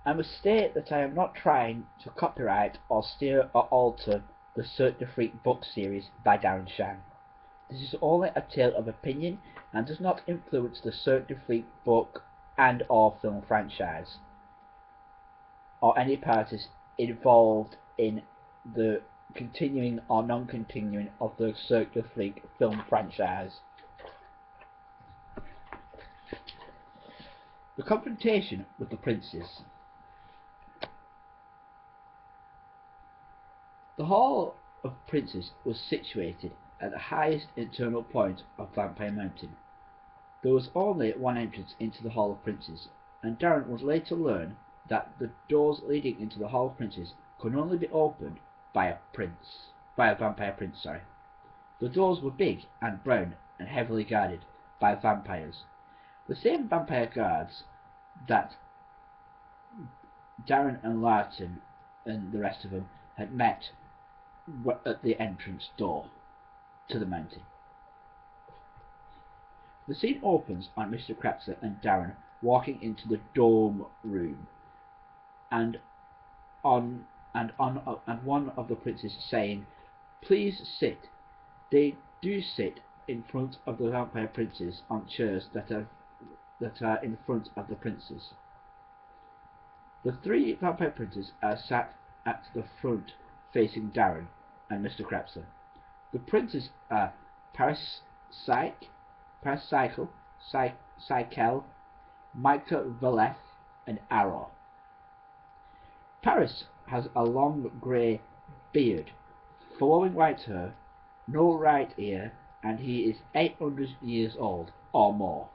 I must state that I am not trying to copyright or steer or alter the Cirque du Freak book series by Darren Shan. This is only a tale of opinion and does not influence the Cirque du Freak book and or film franchise, or any parties involved in the continuing or non-continuing of the Cirque du Freak film franchise. The confrontation with the princes. The Hall of Princes was situated at the highest internal point of Vampire Mountain. There was only one entrance into the Hall of Princes, and Darren would later learn that the doors leading into the Hall of Princes could only be opened by a vampire prince. The doors were big and brown and heavily guarded by vampires. The same vampire guards that Darren and Larton and the rest of them had met at the entrance door to the mountain. The scene opens on Mr. Kratzer and Darren walking into the dome room, and one of the princes saying, "Please sit." They do sit in front of the vampire princes on chairs that are in front of the princes. The three vampire princes are sat at the front facing Darren and Mr. Kratzer. The princes are Parasikel, Micah Valeth, and Arrow. Paris has a long grey beard, flowing white hair, no right ear, and he is 800 years old or more.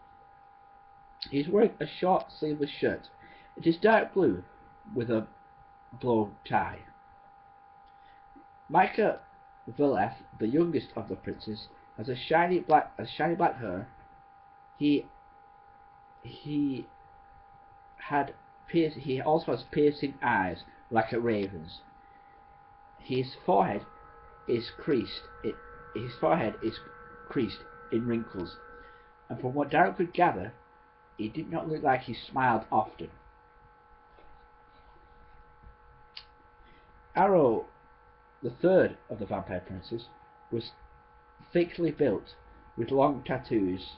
He is wearing a short sleeveless shirt. It is dark blue with a bow tie. Micah Valeth, the youngest of the princes, has shiny black hair. He also has piercing eyes like a raven's. His forehead is creased in wrinkles, and from what Darren could gather, he did not look like he smiled often. Arrow, the third of the vampire princes, was thickly built, with long tattoos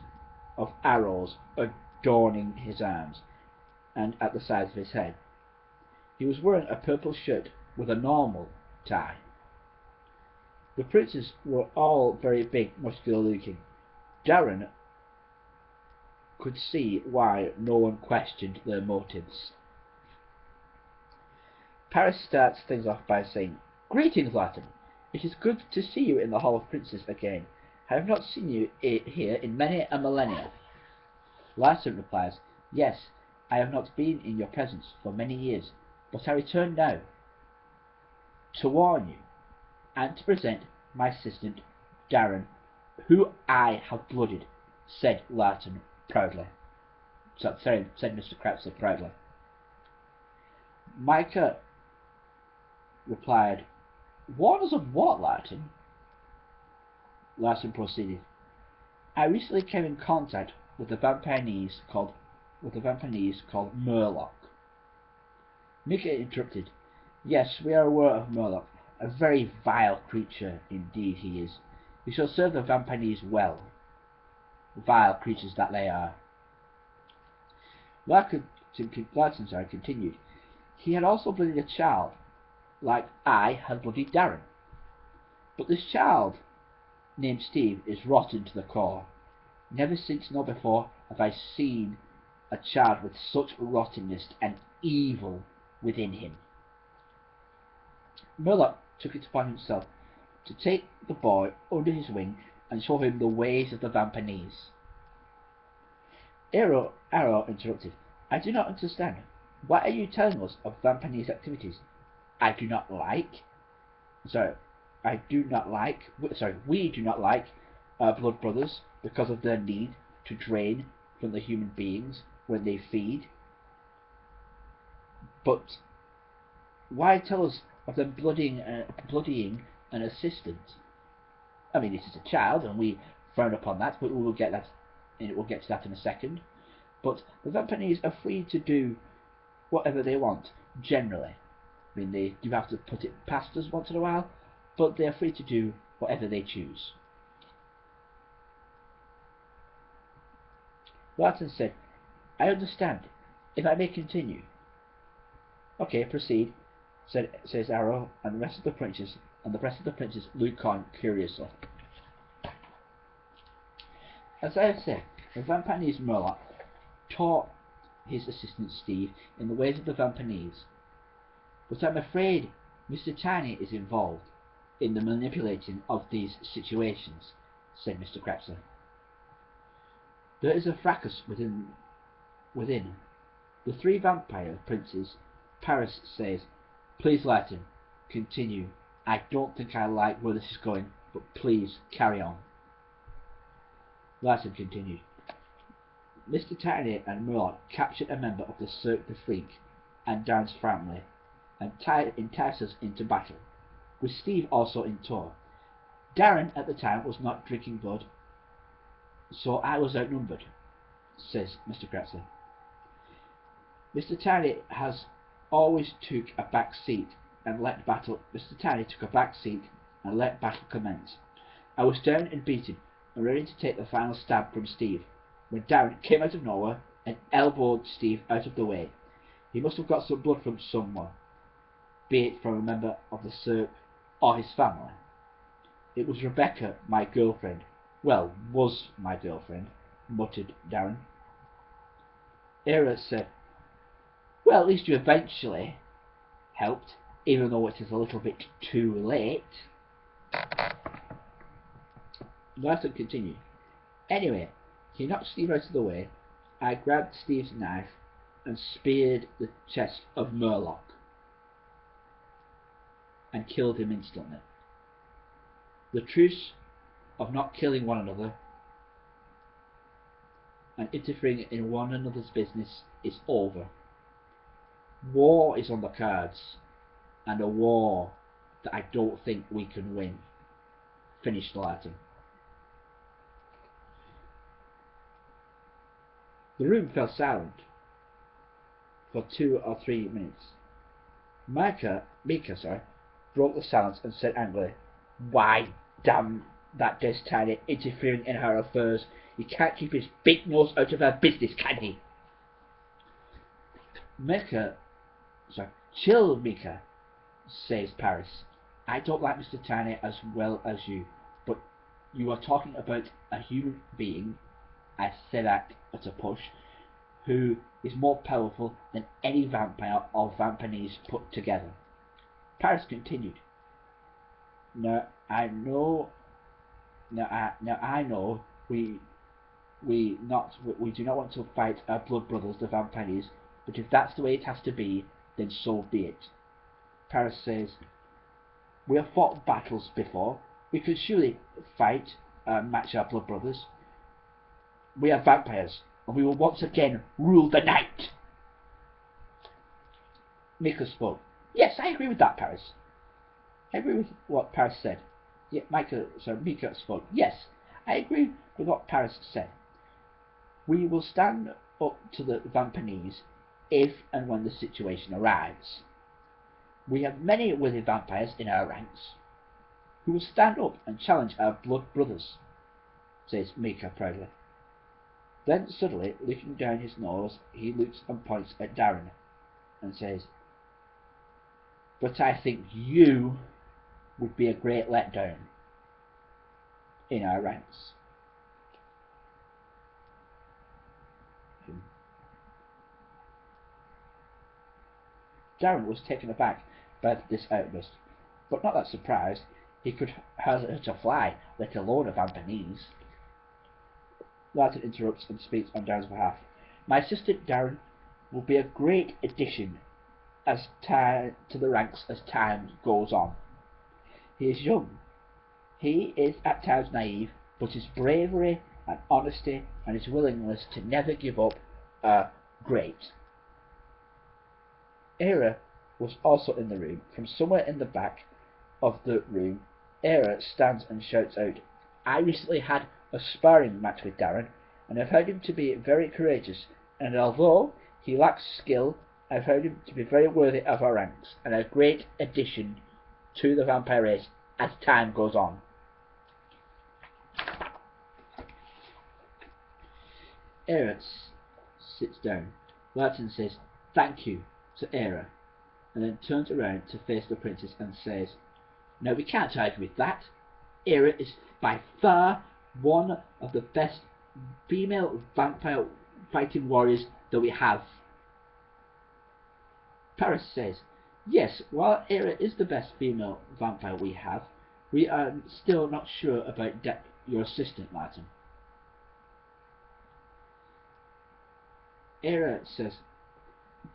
of arrows adorning his arms and at the sides of his head. He was wearing a purple shirt with a normal tie. The princes were all very big, muscular looking. Darren could see why no one questioned their motives. Paris starts things off by saying, "Greetings, Larton. It is good to see you in the Hall of Princes again. I have not seen you here in many a millennia." Larton replies, "Yes, I have not been in your presence for many years, but I return now to warn you and to present my assistant, Darren, who I have blooded," said Larton proudly. Said Mr. Kratzer proudly. Micah replied, "Warn us of what, Larton?" Larton proceeded, "I recently came in contact with the vampire niece called Murloc." Micah interrupted, "Yes, we are aware of Murloc. A very vile creature indeed he is. We shall serve the vampires well, vile creatures that they are." Larton continued, "He had also blooded a child, like I had blooded Darren. But this child, named Steve, is rotten to the core. Never since nor before have I seen a child with such rottenness and evil within him." Murloc took it upon himself to take the boy under his wing and show him the ways of the vampires. Arrow interrupted, "I do not understand. Why are you telling us of vampires' activities? We do not like our blood brothers because of their need to drain from the human beings when they feed. But why tell us of them bloodying an assistant? I mean, it is a child, and we frown upon that, but we'll get to that in a second. But the vampires are free to do whatever they want, generally. I mean, they do have to put it past us once in a while, but they are free to do whatever they choose. Larton said, I understand. If I may continue. Okay, proceed, says Arrow, and the rest of the princes look on curiously. As I have said, the Vampanese Murloc taught his assistant Steve in the ways of the Vampanese, but I'm afraid Mr. Tiny is involved in the manipulating of these situations, said Mr. Crapser. There is a fracas within. The three vampire princes. Paris says, Please, Latin, continue. I don't think I like where this is going, but please carry on. Latin continued. Mr. Tiny and Murloc captured a member of the Cirque du Freak and Darren's family and enticed us into battle, with Steve also in tow. Darren at the time was not drinking blood, so I was outnumbered, says Mr. Crapser. Mr. Tiny has always took a back seat and let battle. Mr. Tiny took a back seat and let battle commence. I was down and beaten and ready to take the final stab from Steve, when Darren came out of nowhere and elbowed Steve out of the way. He must have got some blood from someone, be it from a member of the cirque or his family. It was Rebecca, my girlfriend. Well, was my girlfriend, muttered Darren. Era said, Well, at least you eventually helped, even though it is a little bit too late. Larson continued. Anyway, he knocked Steve out of the way. I grabbed Steve's knife and speared the chest of Murloc and killed him instantly. The truce of not killing one another and interfering in one another's business is over. War is on the cards, and a war that I don't think we can win, finished Latin. The room fell silent for 2 or 3 minutes. Mika broke the silence and said angrily, Why, damn that Des Tiny interfering in her affairs. He can't keep his big nose out of her business, can he? Chill, Mika, says Paris. I don't like Mr. Tiny as well as you, but you are talking about a human being, I say that at a push, who is more powerful than any vampire or Vampanese put together. Paris continued. Now I know we do not want to fight our blood brothers, the Vampanese, but if that's the way it has to be, then so be it. Paris says, We have fought battles before. We could surely fight and match our blood brothers. We are vampires, and we will once again rule the night. Mika spoke. Yes, I agree with that, Paris. I agree with what Paris said. Yeah, Mika spoke. Yes, I agree with what Paris said. We will stand up to the Vampanese if and when the situation arrives. We have many willing vampires in our ranks who will stand up and challenge our blood brothers, says Mika proudly. Then suddenly, looking down his nose, he looks and points at Darren and says, But I think you would be a great letdown in our ranks. Darren was taken aback by this outburst, but not that surprised. He could hurt a fly, let alone a Vampanese. Larton interrupts and speaks on Darren's behalf. My assistant Darren will be a great addition to the ranks as time goes on. He is young. He is at times naive, but his bravery and honesty and his willingness to never give up are great. Era was also in the room. From somewhere in the back of the room, Era stands and shouts out, I recently had a sparring match with Darren, and I've heard him to be very courageous, and although he lacks skill I found him to be very worthy of our ranks, and a great addition to the vampire race as time goes on. Era sits down. Larton says, "Thank you," to Era, and then turns around to face the princess and says, "No, we can't argue with that. Era is by far one of the best female vampire fighting warriors that we have." Paris says, "Yes, while Era is the best female vampire we have, we are still not sure about your assistant, Martin." Era says,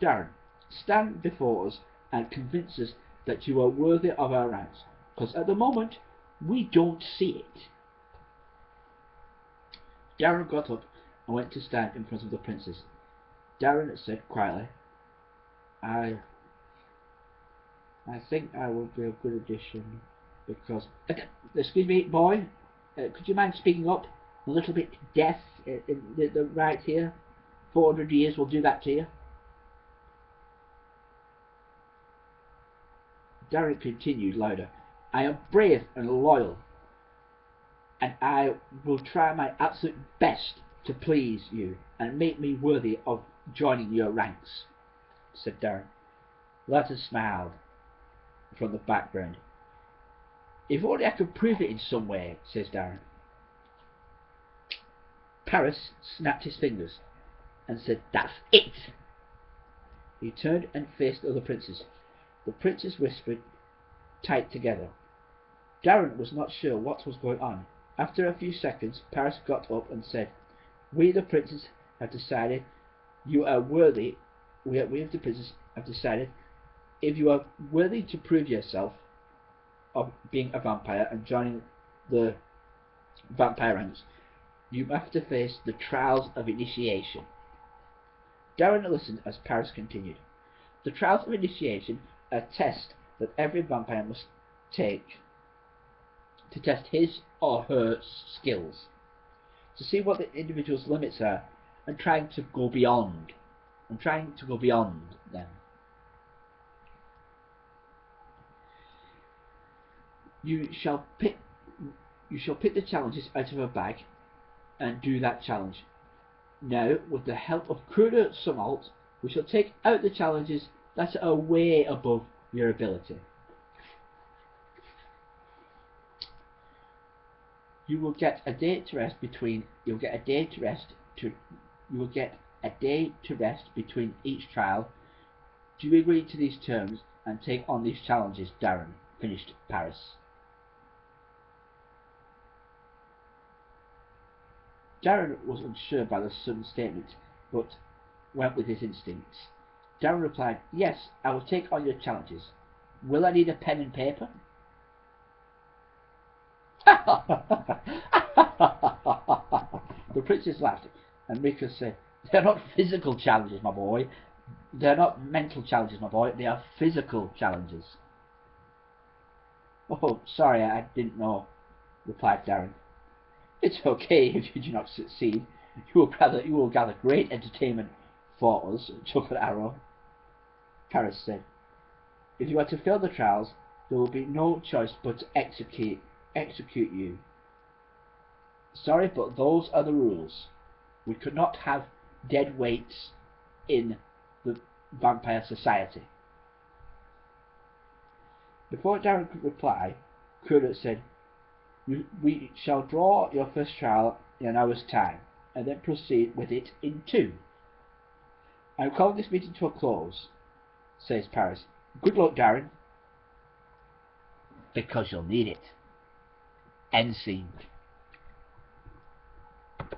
"Darren, stand before us and convince us that you are worthy of our ranks, because at the moment we don't see it." Darren got up and went to stand in front of the princess. Darren said quietly, I think I will be a good addition because... excuse me, boy, could you mind speaking up? A little bit deaf in the right here. 400 years will do that to you. Darren continued louder, "I am brave and loyal, and I will try my absolute best to please you and make me worthy of joining your ranks," said Darren. Larton smiled from the background. "If only I could prove it in some way," says Darren. Paris snapped his fingers and said, "That's it." He turned and faced the other princes. The princes whispered tight together. Darren was not sure what was going on. After a few seconds, Paris got up and said, "We the princes have decided you are worthy. We the princes have decided if you are worthy to prove yourself of being a vampire and joining the vampire ranks, you have to face the trials of initiation." Darren listened as Paris continued. "The trials of initiation are a test that every vampire must take to test his or her skills, to see what the individual's limits are, and trying to go beyond them. You shall pick the challenges out of a bag and do that challenge. Now, with the help of Cruder Sumalt, we shall take out the challenges that are way above your ability. You will get a day to rest between each trial. Do you agree to these terms and take on these challenges, Darren?" finished Paris. Darren was unsure by the sudden statement, but went with his instincts. Darren replied, "Yes, I will take on your challenges. Will I need a pen and paper?" The princess laughed, and Mika said, "They're not physical challenges, my boy. They're not mental challenges, my boy. They are physical challenges." "Oh, sorry, I didn't know," replied Darren. "It's okay if you do not succeed. You will gather great entertainment for us," chuckled Arrow. Paris said, "If you are to fail the trials, there will be no choice but to execute you. Sorry, but those are the rules. We could not have dead weights in the Vampire Society." Before Darren could reply, Cruder said, "We shall draw your first trial in an hour's time, and then proceed with it in 2. I'm calling this meeting to a close," says Paris. "Good luck, Darren." "Because you'll need it." End scene.